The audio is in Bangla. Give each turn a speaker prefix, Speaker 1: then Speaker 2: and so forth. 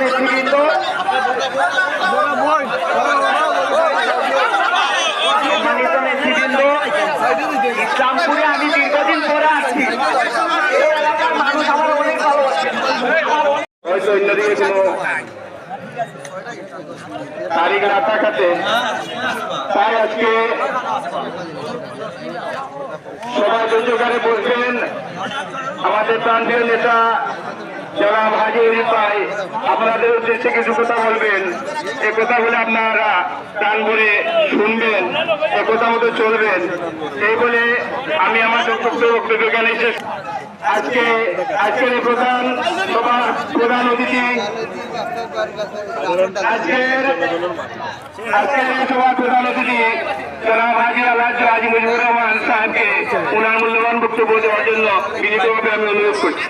Speaker 1: নেতৃবৃন্দ, সম্মানিত নেতৃবৃন্দ, ইসলামপুরে আমি দীর্ঘদিন পরে আসছি। এই এলাকার মানুষ আমার অনেক ভালোবাসে। হয়তো অন্যদিকে কোনো তারিখ না থাকাতে তাই আজকে সবাই যোগারে বলছেন আমাদের প্রান্তীয় নেতা যারা হাজি পাই আপনাদের উদ্দেশ্যে কিছু কথা বলবেন। এ কথা বলে আপনারা প্রাণ ভরে শুনবেন, এ কথা মতো চলবেন, এই বলে আমি আমার বক্তব্য জ্ঞানে শেষ। আজকের এই প্রধান অতিথি আজকের এই সভার প্রধান অতিথি জনাব হাজি আলহাজ হাজি মুজিবুর রহমান সাহেবকে ওনার মূল্যবান বক্তব্য দেওয়ার জন্য বিনীতভাবে আমি অনুরোধ করছি।